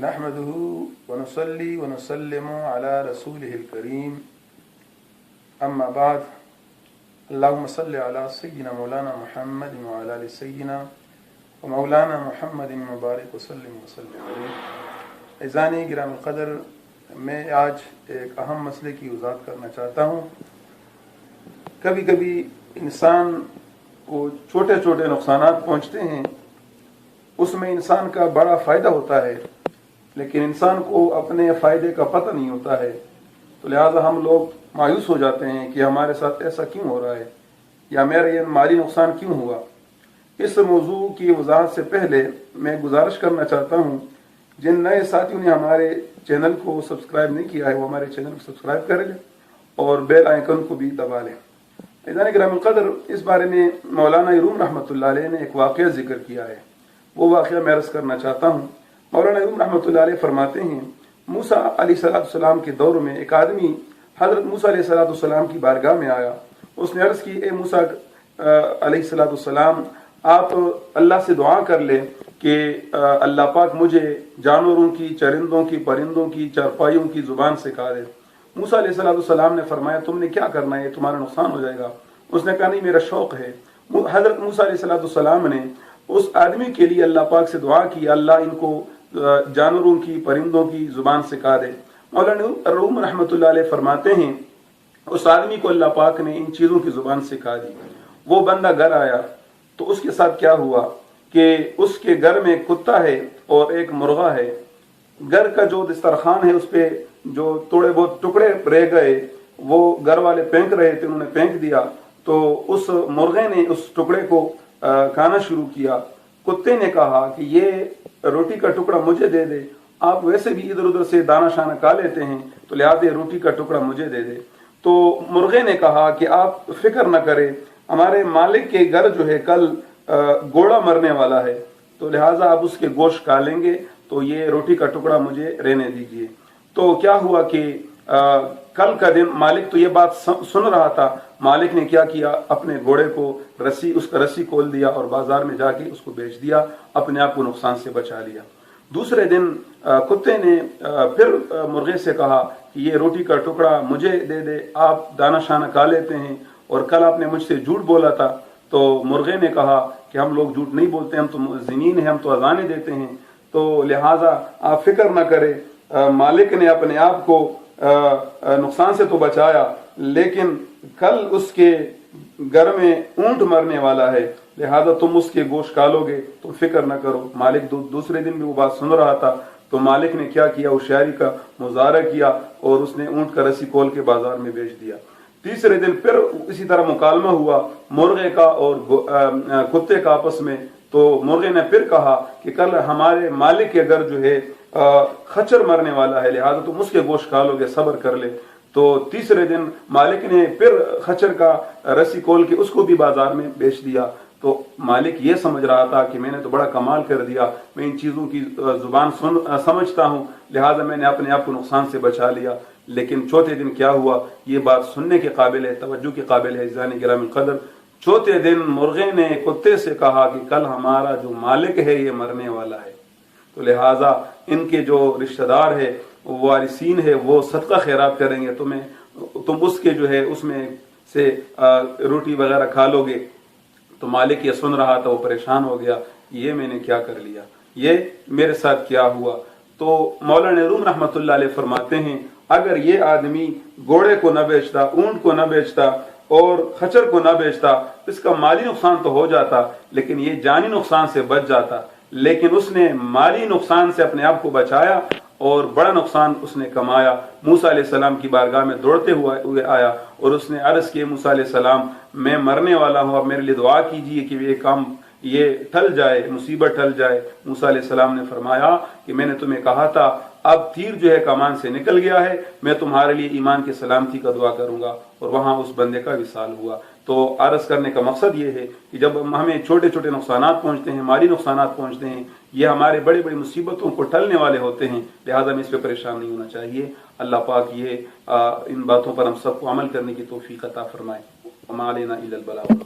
نحمده ونصلي ونسلم على رسوله الكريم اما بعد اللهم صل على سيدنا مولانا محمد وعلى آل سيدنا ومولانا محمد مبارک وسلم علیہ۔ عزیزان گرامی القدر، میں آج ایک اہم مسئلے کی وضاحت کرنا چاہتا ہوں۔ کبھی کبھی انسان کو چھوٹے چھوٹے نقصانات پہنچتے ہیں، اس میں انسان کا بڑا فائدہ ہوتا ہے، لیکن انسان کو اپنے فائدے کا پتہ نہیں ہوتا ہے، تو لہٰذا ہم لوگ مایوس ہو جاتے ہیں کہ ہمارے ساتھ ایسا کیوں ہو رہا ہے یا میرا یہ مالی نقصان کیوں ہوا۔ اس موضوع کی وضاحت سے پہلے میں گزارش کرنا چاہتا ہوں، جن نئے ساتھیوں نے ہمارے چینل کو سبسکرائب نہیں کیا ہے وہ ہمارے چینل کو سبسکرائب کر لیں اور بیل آئیکن کو بھی دبا لیں۔ عزیزان گرامی القدر، اس بارے میں مولانا روم رحمۃ اللہ علیہ نے ایک واقعہ ذکر کیا ہے، وہ واقعہ میں عرض کرنا چاہتا ہوں۔ مولانا روم رحمۃ اللہ علیہ فرماتے ہیں، موسیٰ علیہ السلام کے دور میں ایک آدمی حضرت موسیٰ علیہ السلام کی بارگاہ میں آیا۔ اس نے عرض کی، اے موسیٰ علیہ السلام، آپ اللہ سے دعا کر لیں کہ اللہ پاک مجھے جانوروں کی، چرندوں کی، پرندوں کی، چارپائیوں کی زبان سکھا دے۔ موسیٰ علیہ السلام نے فرمایا، تم نے کیا کرنا ہے، تمہارا نقصان ہو جائے گا۔ اس نے کہا، نہیں، میرا شوق ہے۔ حضرت موسیٰ علیہ السلام نے اس آدمی کے لیے اللہ پاک سے دعا کی، اللہ ان کو جانوروں کی، پرندوں کی زبان سکھا دے۔ مولانا روم رحمۃ اللہ علیہ فرماتے ہیں، اس آدمی کو اللہ پاک نے ان چیزوں کی زبان سکھا دی۔ وہ بندہ گھر آیا تو اس کے ساتھ کیا ہوا کہ اس کے گھر میں ایک کتا ہے اور ایک مرغا ہے۔ گھر کا جو دسترخوان ہے اس پہ جو تھوڑے بہت ٹکڑے رہ گئے، وہ گھر والے پھینک رہے تھے، انہوں نے پھینک دیا، تو اس مرغے نے اس ٹکڑے کو کھانا شروع کیا۔ کتے نے کہا کہ یہ روٹی کا ٹکڑا مجھے دے دے، آپ ویسے بھی ادھر ادھر سے دانہ شانہ کھا لیتے ہیں، تو لہٰذا روٹی کا ٹکڑا مجھے دے دے۔ تو مرغے نے کہا کہ آپ فکر نہ کریں، ہمارے مالک کے گھر جو ہے کل گھوڑا مرنے والا ہے، تو لہٰذا آپ اس کے گوشت کھا لیں گے، تو یہ روٹی کا ٹکڑا مجھے رہنے دیجیے۔ تو کیا ہوا کہ کل کا دن مالک تو یہ بات سن رہا تھا، مالک نے کیا کیا، اپنے گھوڑے کو اس کا رسی کھول دیا اور بازار میں جا کے اس کو بیچ دیا، اپنے آپ کو نقصان سے بچا لیا۔ دوسرے دن کتے نے پھر مرغے سے کہا کہ یہ روٹی کا ٹکڑا مجھے دے دے، آپ دانہ شانہ کھا لیتے ہیں، اور کل آپ نے مجھ سے جھوٹ بولا تھا۔ تو مرغے نے کہا کہ ہم لوگ جھوٹ نہیں بولتے، ہم تو زمین ہیں، ہم تو اذانیں دیتے ہیں، تو لہٰذا آپ فکر نہ کریں۔ مالک نے اپنے آپ کو نقصان سے تو بچایا، لیکن کل اس کے گھر میں اونٹ مرنے والا ہے، لہذا تم اس کے گوشت کھا لو گے، تم فکر نہ کرو۔ مالک دوسرے دن بھی وہ بات سن رہا تھا، تو مالک نے کیا کیا، ہوشیاری کا مظاہرہ کیا اور اس نے اونٹ کا رسی کھول کے بازار میں بیچ دیا۔ تیسرے دن پھر اسی طرح مکالمہ ہوا مرغے کا اور کتے کا آپس میں، تو مرغے نے پھر کہا کہ کل ہمارے مالک کے گھر جو ہے خچر مرنے والا ہے، لہذا تم اس کے گوشت کھا لو گے، صبر کر لے۔ تو تیسرے دن مالک نے پھر خچر کا رسی کھول کے اس کو بھی بازار میں بیچ دیا۔ تو مالک یہ سمجھ رہا تھا کہ میں نے تو بڑا کمال کر دیا، میں ان چیزوں کی زبان سمجھتا ہوں، لہذا میں نے اپنے آپ کو نقصان سے بچا لیا۔ لیکن چوتھے دن کیا ہوا، یہ بات سننے کے قابل ہے، توجہ کے قابل ہے عزیزان گرامی القدر۔ چوتھے دن مرغے نے کتے سے کہا کہ کل ہمارا جو مالک ہے یہ مرنے والا ہے، تو لہٰذا ان کے جو رشتہ دار ہے، وارثین ہے، وہ صدقہ خیرات کریں گے، تم اس کے جو ہے اس میں سے روٹی وغیرہ کھا لو گے۔ تو مالک یہ سن رہا تھا، وہ پریشان ہو گیا، یہ میں نے کیا کر لیا، یہ میرے ساتھ کیا ہوا۔ تو مولانا روم رحمۃ اللہ علیہ فرماتے ہیں، اگر یہ آدمی گھوڑے کو نہ بیچتا، اونٹ کو نہ بیچتا اور خچر کو نہ بیچتا، اس کا مالی نقصان تو ہو جاتا، لیکن یہ جانی نقصان سے بچ جاتا۔ لیکن اس نے مالی نقصان سے اپنے آپ کو بچایا اور بڑا نقصان اس نے کمایا۔ موسیٰ علیہ السلام کی بارگاہ میں دوڑتے ہوئے آیا اور اس نے عرض کی، موسیٰ علیہ السلام، میں مرنے والا ہوں، اب میرے لیے دعا کیجیے کہ یہ کام یہ ٹل جائے، مصیبت ٹل جائے۔ موسیٰ علیہ السلام نے فرمایا کہ میں نے تمہیں کہا تھا، اب تیر جو ہے کمان سے نکل گیا ہے، میں تمہارے لیے ایمان کی سلامتی کا دعا کروں گا، اور وہاں اس بندے کا وصال ہوا۔ تو عرض کرنے کا مقصد یہ ہے کہ جب ہمیں چھوٹے چھوٹے نقصانات پہنچتے ہیں، مالی نقصانات پہنچتے ہیں، یہ ہمارے بڑی بڑی مصیبتوں کو ٹلنے والے ہوتے ہیں، لہذا ہمیں اس پہ پریشان نہیں ہونا چاہیے۔ اللہ پاک یہ ان باتوں پر ہم سب کو عمل کرنے کی توفیق عطا فرمائے۔ وما علینا الا البلاغ۔